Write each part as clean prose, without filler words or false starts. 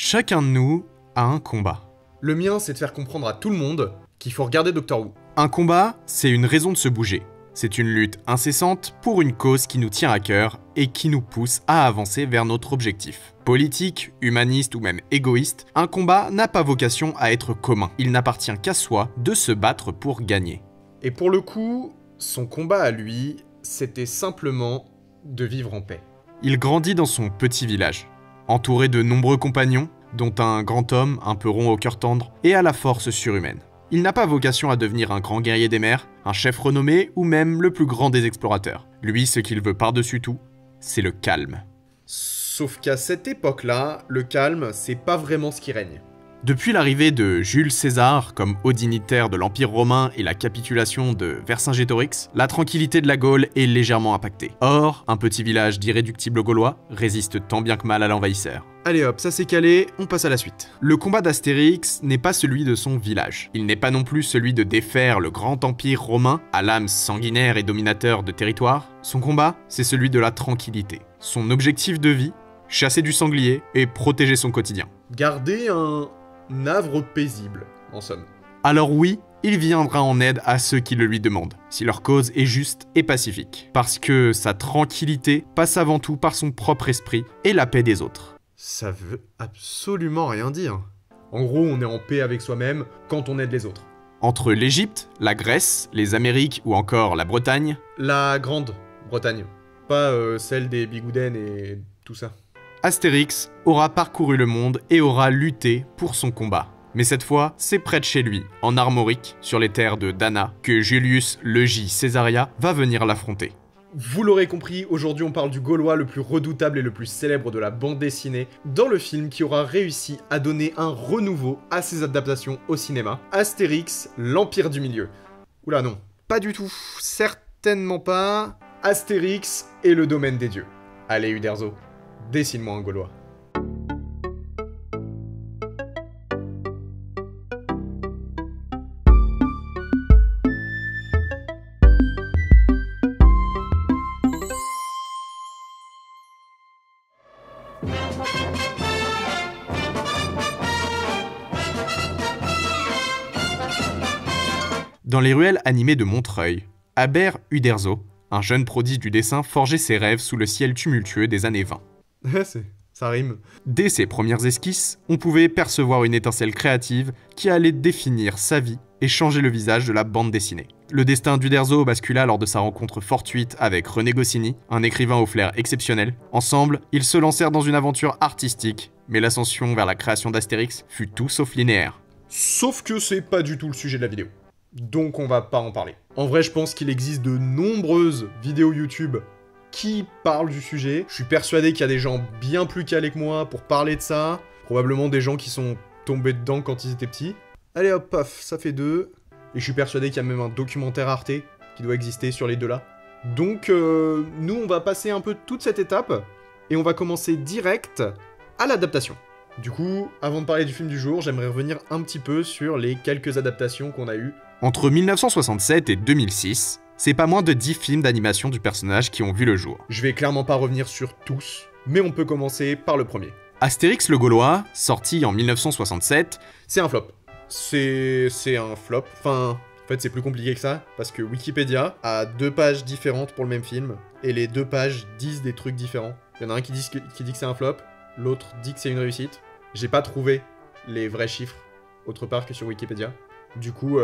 Chacun de nous a un combat. Le mien, c'est de faire comprendre à tout le monde qu'il faut regarder Doctor Who. Un combat, c'est une raison de se bouger. C'est une lutte incessante pour une cause qui nous tient à cœur et qui nous pousse à avancer vers notre objectif. Politique, humaniste ou même égoïste, un combat n'a pas vocation à être commun. Il n'appartient qu'à soi de se battre pour gagner. Et pour le coup, son combat à lui, c'était simplement de vivre en paix. Il grandit dans son petit village, entouré de nombreux compagnons, dont un grand homme un peu rond au cœur tendre et à la force surhumaine. Il n'a pas vocation à devenir un grand guerrier des mers, un chef renommé ou même le plus grand des explorateurs. Lui, ce qu'il veut par-dessus tout, c'est le calme. Sauf qu'à cette époque-là, le calme, c'est pas vraiment ce qui règne. Depuis l'arrivée de Jules César comme haut dignitaire de l'Empire romain et la capitulation de Vercingétorix, la tranquillité de la Gaule est légèrement impactée. Or, un petit village d'irréductibles Gaulois résiste tant bien que mal à l'envahisseur. Allez hop, ça c'est calé, on passe à la suite. Le combat d'Astérix n'est pas celui de son village. Il n'est pas non plus celui de défaire le grand empire romain, à l'âme sanguinaire et dominateur de territoire. Son combat, c'est celui de la tranquillité. Son objectif de vie, chasser du sanglier et protéger son quotidien. Garder un havre paisible, en somme. Alors oui, il viendra en aide à ceux qui le lui demandent, si leur cause est juste et pacifique. Parce que sa tranquillité passe avant tout par son propre esprit et la paix des autres. Ça veut absolument rien dire. En gros, on est en paix avec soi-même quand on aide les autres. Entre l'Égypte, la Grèce, les Amériques ou encore la Bretagne... La Grande-Bretagne, pas celle des Bigouden et tout ça. Astérix aura parcouru le monde et aura lutté pour son combat. Mais cette fois, c'est près de chez lui, en Armorique, sur les terres de Dana, que Julius Legis Caesaria va venir l'affronter. Vous l'aurez compris, aujourd'hui on parle du Gaulois le plus redoutable et le plus célèbre de la bande dessinée, dans le film qui aura réussi à donner un renouveau à ses adaptations au cinéma, Astérix, l'Empire du Milieu. Oula non, pas du tout, certainement pas. Astérix et le domaine des dieux. Allez Uderzo, dessine-moi un Gaulois. Dans les ruelles animées de Montreuil, Albert Uderzo, un jeune prodige du dessin, forgeait ses rêves sous le ciel tumultueux des années 20. Ça rime. Dès ses premières esquisses, on pouvait percevoir une étincelle créative qui allait définir sa vie et changer le visage de la bande dessinée. Le destin d'Uderzo bascula lors de sa rencontre fortuite avec René Goscinny, un écrivain au flair exceptionnel. Ensemble, ils se lancèrent dans une aventure artistique, mais l'ascension vers la création d'Astérix fut tout sauf linéaire. Sauf que c'est pas du tout le sujet de la vidéo. Donc on va pas en parler. En vrai, je pense qu'il existe de nombreuses vidéos YouTube qui parlent du sujet. Je suis persuadé qu'il y a des gens bien plus calés que moi pour parler de ça. Probablement des gens qui sont tombés dedans quand ils étaient petits. Allez hop, paf, ça fait 2. Et je suis persuadé qu'il y a même un documentaire Arte qui doit exister sur les deux là. Donc nous, on va passer un peu toute cette étape et on va commencer direct à l'adaptation. Du coup, avant de parler du film du jour, j'aimerais revenir un petit peu sur les quelques adaptations qu'on a eues. Entre 1967 et 2006, c'est pas moins de 10 films d'animation du personnage qui ont vu le jour. Je vais clairement pas revenir sur tous, mais on peut commencer par le premier. Astérix le Gaulois, sorti en 1967, c'est un flop. C'est un flop. Enfin, en fait, c'est plus compliqué que ça, parce que Wikipédia a 2 pages différentes pour le même film, et les 2 pages disent des trucs différents. Il y en a un qui dit que c'est un flop, l'autre dit que c'est une réussite. J'ai pas trouvé les vrais chiffres autre part que sur Wikipédia. Du coup,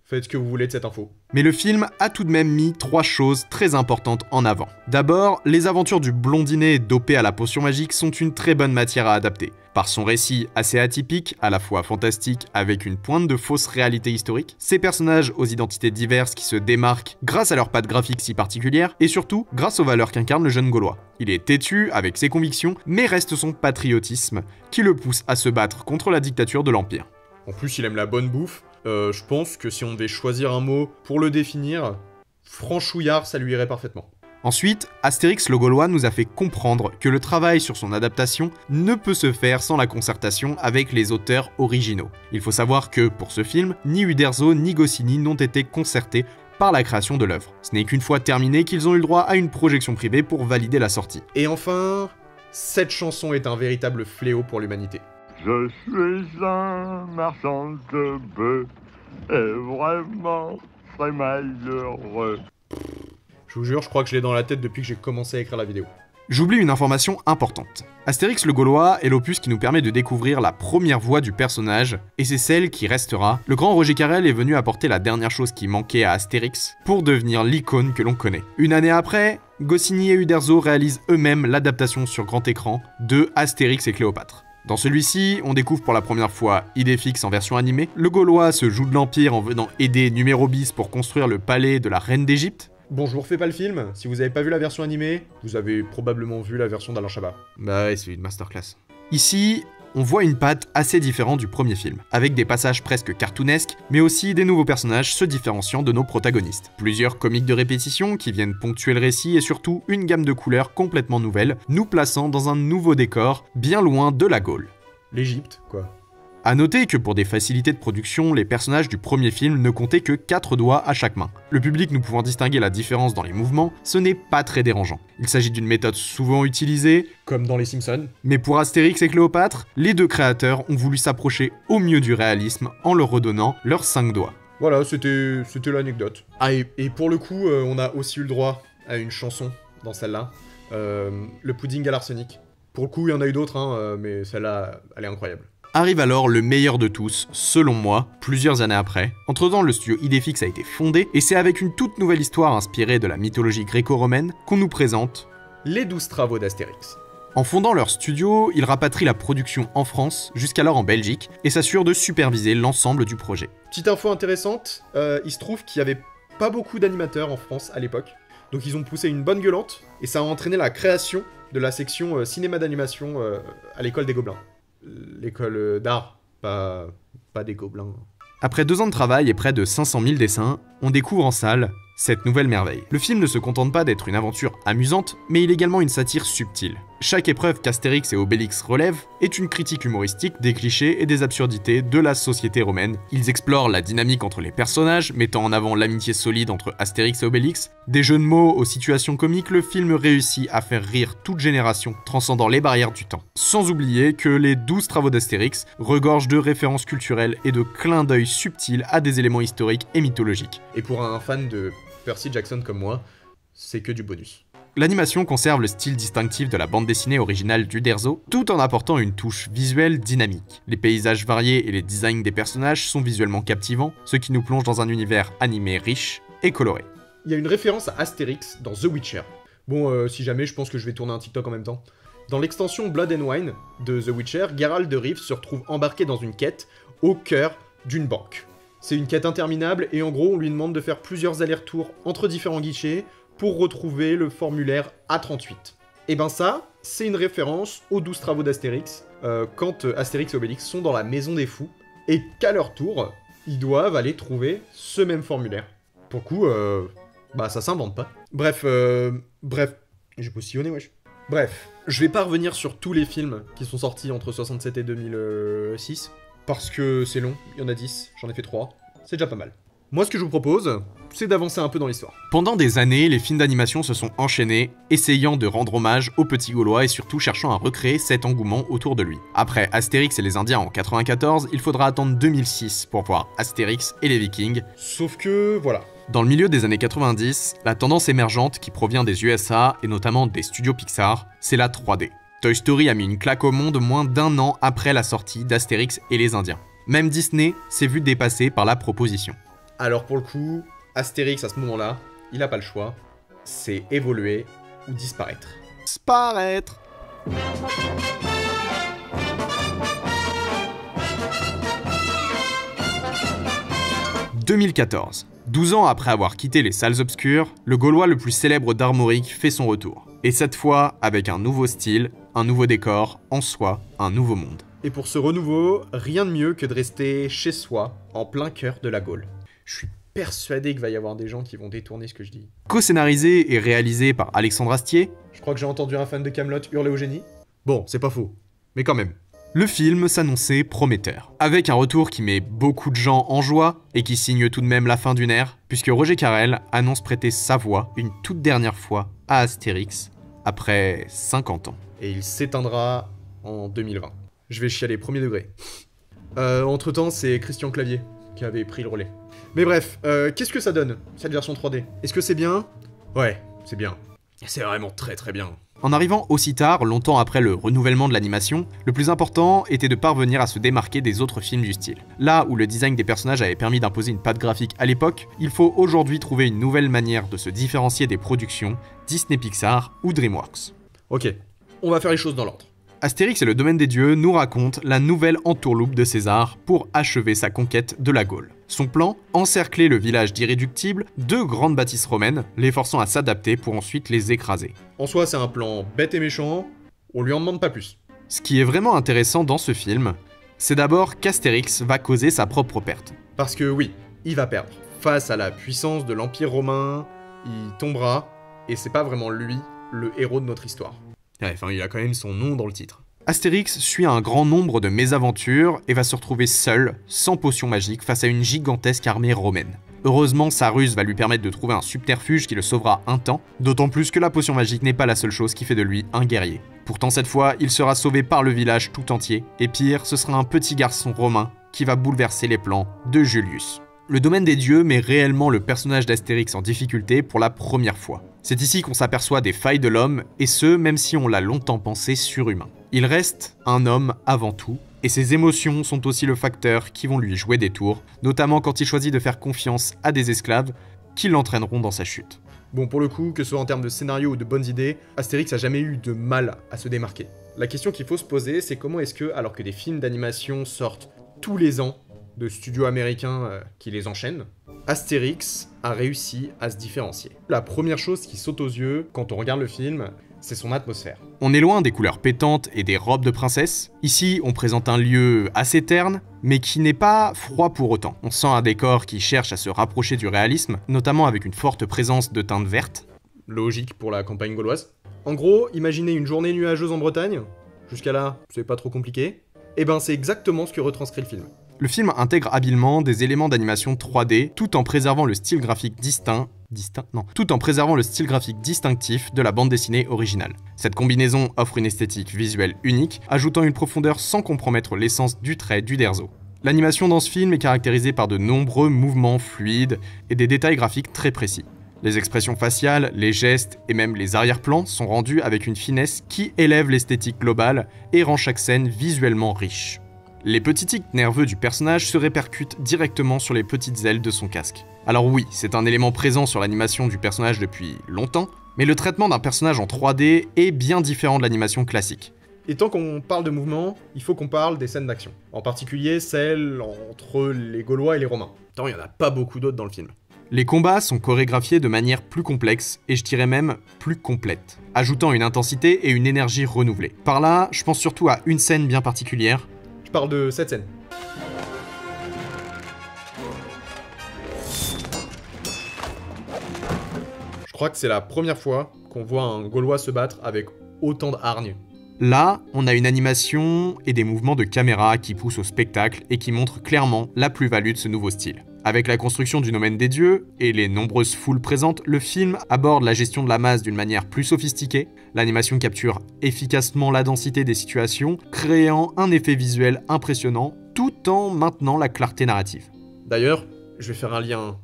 faites ce que vous voulez de cette info. Mais le film a tout de même mis 3 choses très importantes en avant. D'abord, les aventures du blondinet dopé à la potion magique sont une très bonne matière à adapter. Par son récit assez atypique, à la fois fantastique avec une pointe de fausse réalité historique, ces personnages aux identités diverses qui se démarquent grâce à leur patte graphique si particulière, et surtout grâce aux valeurs qu'incarne le jeune Gaulois. Il est têtu avec ses convictions, mais reste son patriotisme qui le pousse à se battre contre la dictature de l'Empire. En plus, il aime la bonne bouffe. Je pense que si on devait choisir un mot pour le définir, franchouillard, ça lui irait parfaitement. Ensuite, Astérix le Gaulois nous a fait comprendre que le travail sur son adaptation ne peut se faire sans la concertation avec les auteurs originaux. Il faut savoir que, pour ce film, ni Uderzo ni Goscinny n'ont été concertés par la création de l'œuvre. Ce n'est qu'une fois terminé qu'ils ont eu le droit à une projection privée pour valider la sortie. Et enfin, cette chanson est un véritable fléau pour l'humanité. Je suis un marchand de bœufs et vraiment très malheureux. Je vous jure, je crois que je l'ai dans la tête depuis que j'ai commencé à écrire la vidéo. J'oublie une information importante. Astérix le Gaulois est l'opus qui nous permet de découvrir la première voix du personnage, et c'est celle qui restera. Le grand Roger Carrel est venu apporter la dernière chose qui manquait à Astérix pour devenir l'icône que l'on connaît. Une année après, Goscinny et Uderzo réalisent eux-mêmes l'adaptation sur grand écran de Astérix et Cléopâtre. Dans celui-ci, on découvre pour la première fois Idéfix en version animée, le Gaulois se joue de l'Empire en venant aider Numéro Bis pour construire le palais de la Reine d'Égypte. Bon, je vous refais pas le film, si vous avez pas vu la version animée, vous avez probablement vu la version d'Alain Chabat. Bah ouais, c'est une masterclass. Ici, on voit une patte assez différente du premier film, avec des passages presque cartoonesques, mais aussi des nouveaux personnages se différenciant de nos protagonistes. Plusieurs comiques de répétition qui viennent ponctuer le récit et surtout une gamme de couleurs complètement nouvelle, nous plaçant dans un nouveau décor, bien loin de la Gaule. L'Égypte, quoi. A noter que pour des facilités de production, les personnages du premier film ne comptaient que 4 doigts à chaque main. Le public nous pouvant distinguer la différence dans les mouvements, ce n'est pas très dérangeant. Il s'agit d'une méthode souvent utilisée, Comme dans Les Simpsons. mais pour Astérix et Cléopâtre, les deux créateurs ont voulu s'approcher au mieux du réalisme en leur redonnant leurs 5 doigts. Voilà, c'était l'anecdote. Ah, et pour le coup, on a aussi eu le droit à une chanson dans celle-là. Le pudding à l'arsenic. Pour le coup, il y en a eu d'autres, hein, mais celle-là, elle est incroyable. Arrive alors le meilleur de tous, selon moi, plusieurs années après. Entre-temps, le studio Idéfix a été fondé, et c'est avec une toute nouvelle histoire inspirée de la mythologie gréco-romaine qu'on nous présente Les 12 travaux d'Astérix. En fondant leur studio, ils rapatrient la production en France, jusqu'alors en Belgique, et s'assurent de superviser l'ensemble du projet. Petite info intéressante, il se trouve qu'il y avait pas beaucoup d'animateurs en France à l'époque, donc ils ont poussé une bonne gueulante, et ça a entraîné la création de la section cinéma d'animation à l'école des Gobelins. L'école d'art, pas des Gobelins. Après 2 ans de travail et près de 500 000 dessins, on découvre en salle cette nouvelle merveille. Le film ne se contente pas d'être une aventure amusante, mais il est également une satire subtile. Chaque épreuve qu'Astérix et Obélix relèvent est une critique humoristique des clichés et des absurdités de la société romaine. Ils explorent la dynamique entre les personnages, mettant en avant l'amitié solide entre Astérix et Obélix. Des jeux de mots aux situations comiques, le film réussit à faire rire toute génération, transcendant les barrières du temps. Sans oublier que les 12 travaux d'Astérix regorgent de références culturelles et de clins d'œil subtils à des éléments historiques et mythologiques. Et pour un fan de Percy Jackson comme moi, c'est que du bonus. L'animation conserve le style distinctif de la bande dessinée originale d'Uderzo, tout en apportant une touche visuelle dynamique. Les paysages variés et les designs des personnages sont visuellement captivants, ce qui nous plonge dans un univers animé riche et coloré. Il y a une référence à Astérix dans The Witcher. Bon, si jamais, je pense que je vais tourner un TikTok en même temps. Dans l'extension Blood and Wine de The Witcher, Geralt de Rivia se retrouve embarqué dans une quête au cœur d'une banque. C'est une quête interminable et en gros on lui demande de faire plusieurs allers-retours entre différents guichets pour retrouver le formulaire A38. Et ben ça, c'est une référence aux 12 travaux d'Astérix, quand Astérix et Obélix sont dans la maison des fous, et qu'à leur tour, ils doivent aller trouver ce même formulaire. Pour le coup, bah ça s'invente pas. Bref, j'ai postillonné, wesh. Bref, je vais pas revenir sur tous les films qui sont sortis entre 67 et 2006, parce que c'est long, il y en a 10, j'en ai fait 3, c'est déjà pas mal. Moi, ce que je vous propose, c'est d'avancer un peu dans l'histoire. Pendant des années, les films d'animation se sont enchaînés, essayant de rendre hommage au petit Gaulois et surtout cherchant à recréer cet engouement autour de lui. Après Astérix et les Indiens en 94, il faudra attendre 2006 pour voir Astérix et les Vikings. Sauf que, voilà. Dans le milieu des années 90, la tendance émergente qui provient des USA et notamment des studios Pixar, c'est la 3D. Toy Story a mis une claque au monde moins d'1 an après la sortie d'Astérix et les Indiens. Même Disney s'est vu dépassé par la proposition. Alors pour le coup, Astérix à ce moment-là, il a pas le choix, c'est évoluer ou disparaître. Disparaître. 2014. 12 ans après avoir quitté les salles obscures, le Gaulois le plus célèbre d'Armorique fait son retour. Et cette fois, avec un nouveau style, un nouveau décor, en soi, un nouveau monde. Et pour ce renouveau, rien de mieux que de rester chez soi, en plein cœur de la Gaule. Je suis persuadé qu'il va y avoir des gens qui vont détourner ce que je dis. Co-scénarisé et réalisé par Alexandre Astier. Je crois que j'ai entendu un fan de Kaamelott hurler au génie. Bon, c'est pas faux, mais quand même. Le film s'annonçait prometteur, avec un retour qui met beaucoup de gens en joie et qui signe tout de même la fin d'une ère, puisque Roger Carrel annonce prêter sa voix une toute dernière fois à Astérix, après 50 ans. Et il s'éteindra en 2020. Je vais chialer, premier degré. Entre-temps, c'est Christian Clavier qui avait pris le relais. Mais bref, qu'est-ce que ça donne, cette version 3D? Est-ce que c'est bien? Ouais, c'est bien. C'est vraiment très très bien. En arrivant aussi tard, longtemps après le renouvellement de l'animation, le plus important était de parvenir à se démarquer des autres films du style. Là où le design des personnages avait permis d'imposer une patte graphique à l'époque, il faut aujourd'hui trouver une nouvelle manière de se différencier des productions Disney Pixar ou DreamWorks. Ok, on va faire les choses dans l'ordre. Astérix et le domaine des dieux nous raconte la nouvelle entourloupe de César pour achever sa conquête de la Gaule. Son plan, encercler le village d'Irréductible, 2 grandes bâtisses romaines, les forçant à s'adapter pour ensuite les écraser. En soi, c'est un plan bête et méchant, on lui en demande pas plus. Ce qui est vraiment intéressant dans ce film, c'est d'abord qu'Astérix va causer sa propre perte. Parce que oui, il va perdre. Face à la puissance de l'Empire romain, il tombera, et c'est pas vraiment lui le héros de notre histoire. Ouais, enfin, il a quand même son nom dans le titre. Astérix suit un grand nombre de mésaventures et va se retrouver seul, sans potion magique, face à une gigantesque armée romaine. Heureusement, sa ruse va lui permettre de trouver un subterfuge qui le sauvera un temps, d'autant plus que la potion magique n'est pas la seule chose qui fait de lui un guerrier. Pourtant cette fois, il sera sauvé par le village tout entier, et pire, ce sera un petit garçon romain qui va bouleverser les plans de Julius. Le domaine des dieux met réellement le personnage d'Astérix en difficulté pour la première fois. C'est ici qu'on s'aperçoit des failles de l'homme, et ce, même si on l'a longtemps pensé surhumain. Il reste un homme avant tout, et ses émotions sont aussi le facteur qui vont lui jouer des tours, notamment quand il choisit de faire confiance à des esclaves qui l'entraîneront dans sa chute. Bon, pour le coup, que ce soit en termes de scénario ou de bonnes idées, Astérix a jamais eu de mal à se démarquer. La question qu'il faut se poser, c'est comment est-ce que, alors que des films d'animation sortent tous les ans, de studios américains qui les enchaînent, Astérix a réussi à se différencier. La première chose qui saute aux yeux quand on regarde le film, c'est son atmosphère. On est loin des couleurs pétantes et des robes de princesse. Ici, on présente un lieu assez terne, mais qui n'est pas froid pour autant. On sent un décor qui cherche à se rapprocher du réalisme, notamment avec une forte présence de teintes vertes. Logique pour la campagne gauloise. En gros, imaginez une journée nuageuse en Bretagne. Jusqu'à là, c'est pas trop compliqué. Et ben, c'est exactement ce que retranscrit le film. Le film intègre habilement des éléments d'animation 3D tout en préservant le style graphique distinctif de la bande dessinée originale. Cette combinaison offre une esthétique visuelle unique, ajoutant une profondeur sans compromettre l'essence du trait d'Uderzo. L'animation dans ce film est caractérisée par de nombreux mouvements fluides et des détails graphiques très précis. Les expressions faciales, les gestes et même les arrière-plans sont rendus avec une finesse qui élève l'esthétique globale et rend chaque scène visuellement riche. Les petits tics nerveux du personnage se répercutent directement sur les petites ailes de son casque. Alors oui, c'est un élément présent sur l'animation du personnage depuis longtemps, mais le traitement d'un personnage en 3D est bien différent de l'animation classique. Et tant qu'on parle de mouvement, il faut qu'on parle des scènes d'action. En particulier celles entre les Gaulois et les Romains. Tant il n'y en a pas beaucoup d'autres dans le film. Les combats sont chorégraphiés de manière plus complexe, et je dirais même plus complète, ajoutant une intensité et une énergie renouvelée. Par là, je pense surtout à une scène bien particulière. Je parle de cette scène. Je crois que c'est la première fois qu'on voit un Gaulois se battre avec autant de hargne. Là, on a une animation et des mouvements de caméra qui poussent au spectacle et qui montrent clairement la plus-value de ce nouveau style. Avec la construction du domaine des dieux et les nombreuses foules présentes, le film aborde la gestion de la masse d'une manière plus sophistiquée. L'animation capture efficacement la densité des situations, créant un effet visuel impressionnant tout en maintenant la clarté narrative. D'ailleurs, je vais faire un lien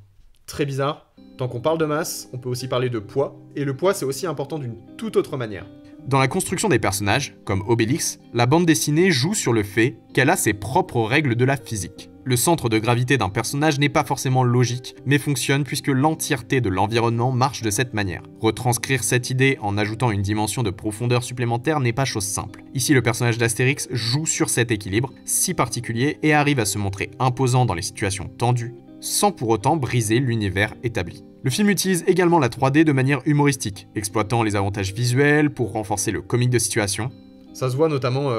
très bizarre. Tant qu'on parle de masse, on peut aussi parler de poids, et le poids c'est aussi important d'une toute autre manière. Dans la construction des personnages, comme Obélix, la bande dessinée joue sur le fait qu'elle a ses propres règles de la physique. Le centre de gravité d'un personnage n'est pas forcément logique, mais fonctionne puisque l'entièreté de l'environnement marche de cette manière. Retranscrire cette idée en ajoutant une dimension de profondeur supplémentaire n'est pas chose simple. Ici, le personnage d'Astérix joue sur cet équilibre si particulier et arrive à se montrer imposant dans les situations tendues, sans pour autant briser l'univers établi. Le film utilise également la 3D de manière humoristique, exploitant les avantages visuels pour renforcer le comique de situation. Ça se voit notamment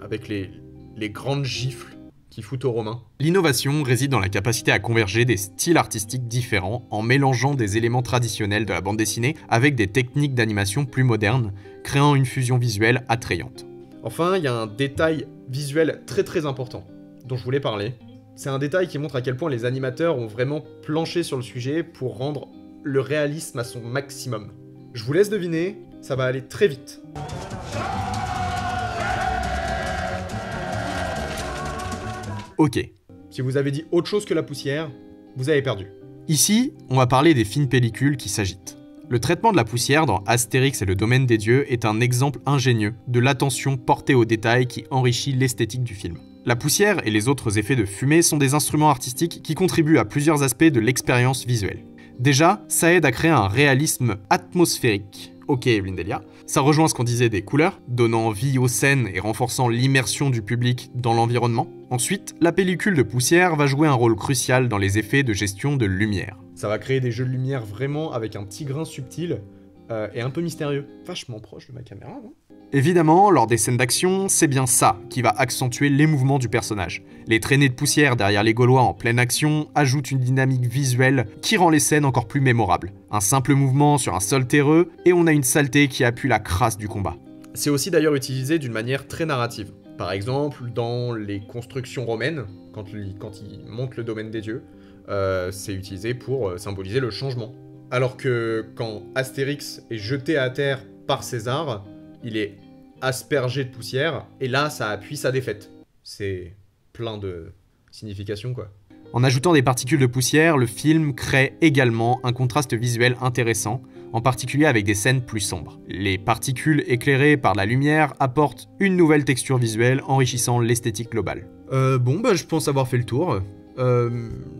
avec les grandes gifles qui foutent aux Romains. L'innovation réside dans la capacité à converger des styles artistiques différents en mélangeant des éléments traditionnels de la bande dessinée avec des techniques d'animation plus modernes, créant une fusion visuelle attrayante. Enfin, il y a un détail visuel très important dont je voulais parler. C'est un détail qui montre à quel point les animateurs ont vraiment planché sur le sujet pour rendre le réalisme à son maximum. Je vous laisse deviner, ça va aller très vite. ok. Si vous avez dit autre chose que la poussière, vous avez perdu. Ici, on va parler des fines pellicules qui s'agitent. Le traitement de la poussière dans Astérix et le domaine des dieux est un exemple ingénieux de l'attention portée aux détails qui enrichit l'esthétique du film. La poussière et les autres effets de fumée sont des instruments artistiques qui contribuent à plusieurs aspects de l'expérience visuelle. Déjà, ça aide à créer un réalisme atmosphérique. Ok, Blindelia. Ça rejoint ce qu'on disait des couleurs, donnant vie aux scènes et renforçant l'immersion du public dans l'environnement. Ensuite, la pellicule de poussière va jouer un rôle crucial dans les effets de gestion de lumière. Ça va créer des jeux de lumière vraiment avec un petit grain subtil et un peu mystérieux. Vachement proche de ma caméra, non ? Évidemment, lors des scènes d'action, c'est bien ça qui va accentuer les mouvements du personnage. Les traînées de poussière derrière les Gaulois en pleine action ajoutent une dynamique visuelle qui rend les scènes encore plus mémorables. Un simple mouvement sur un sol terreux et on a une saleté qui appuie la crasse du combat. C'est aussi d'ailleurs utilisé d'une manière très narrative. Par exemple, dans les constructions romaines, quand ils montent le domaine des dieux, c'est utilisé pour symboliser le changement. Alors que quand Astérix est jeté à terre par César, il est aspergé de poussière, et là, ça appuie sa défaite. C'est plein de significations, quoi. En ajoutant des particules de poussière, le film crée également un contraste visuel intéressant, en particulier avec des scènes plus sombres. Les particules éclairées par la lumière apportent une nouvelle texture visuelle, enrichissant l'esthétique globale. Je pense avoir fait le tour.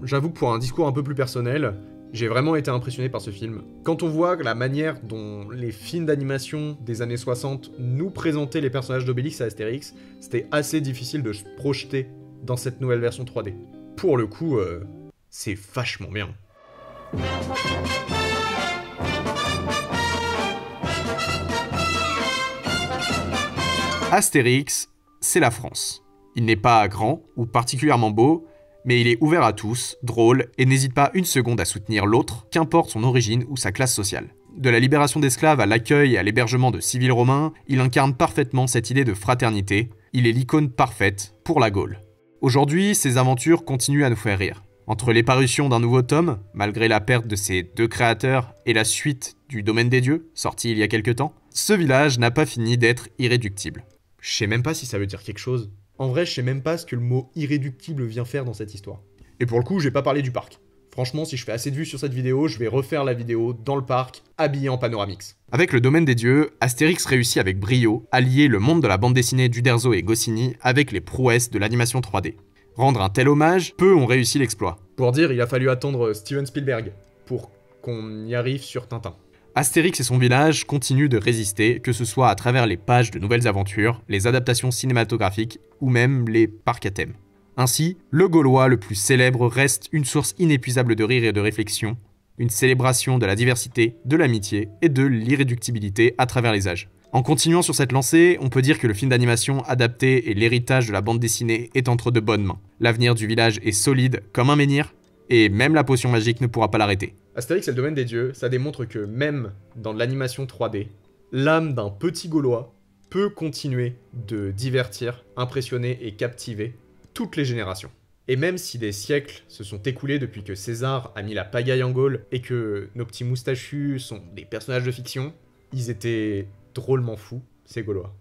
J'avoue que pour un discours un peu plus personnel, j'ai vraiment été impressionné par ce film. Quand on voit la manière dont les films d'animation des années 60 nous présentaient les personnages d'Obélix et Astérix, c'était assez difficile de se projeter dans cette nouvelle version 3D. Pour le coup, c'est vachement bien. Astérix, c'est la France. Il n'est pas grand ou particulièrement beau, mais il est ouvert à tous, drôle, et n'hésite pas une seconde à soutenir l'autre, qu'importe son origine ou sa classe sociale. De la libération d'esclaves à l'accueil et à l'hébergement de civils romains, il incarne parfaitement cette idée de fraternité. Il est l'icône parfaite pour la Gaule. Aujourd'hui, ses aventures continuent à nous faire rire. Entre les parutions d'un nouveau tome, malgré la perte de ses deux créateurs, et la suite du Domaine des Dieux, sorti il y a quelques temps, ce village n'a pas fini d'être irréductible. Je sais même pas si ça veut dire quelque chose. En vrai, je sais même pas ce que le mot irréductible vient faire dans cette histoire. Et pour le coup, j'ai pas parlé du parc. Franchement, si je fais assez de vues sur cette vidéo, je vais refaire la vidéo dans le parc, habillé en Panoramix. Avec le Domaine des Dieux, Astérix réussit avec brio à lier le monde de la bande dessinée d'Uderzo et Goscinny avec les prouesses de l'animation 3D. Rendre un tel hommage, peu ont réussi l'exploit. Pour dire, il a fallu attendre Steven Spielberg pour qu'on y arrive sur Tintin. Astérix et son village continuent de résister, que ce soit à travers les pages de nouvelles aventures, les adaptations cinématographiques ou même les parcs à thème. Ainsi, le Gaulois le plus célèbre reste une source inépuisable de rire et de réflexion, une célébration de la diversité, de l'amitié et de l'irréductibilité à travers les âges. En continuant sur cette lancée, on peut dire que le film d'animation adapté et l'héritage de la bande dessinée est entre de bonnes mains. L'avenir du village est solide comme un menhir, et même la potion magique ne pourra pas l'arrêter. Astérix et le Domaine des Dieux, ça démontre que même dans de l'animation 3D, l'âme d'un petit Gaulois peut continuer de divertir, impressionner et captiver toutes les générations. Et même si des siècles se sont écoulés depuis que César a mis la pagaille en Gaule et que nos petits moustachus sont des personnages de fiction, ils étaient drôlement fous, ces Gaulois.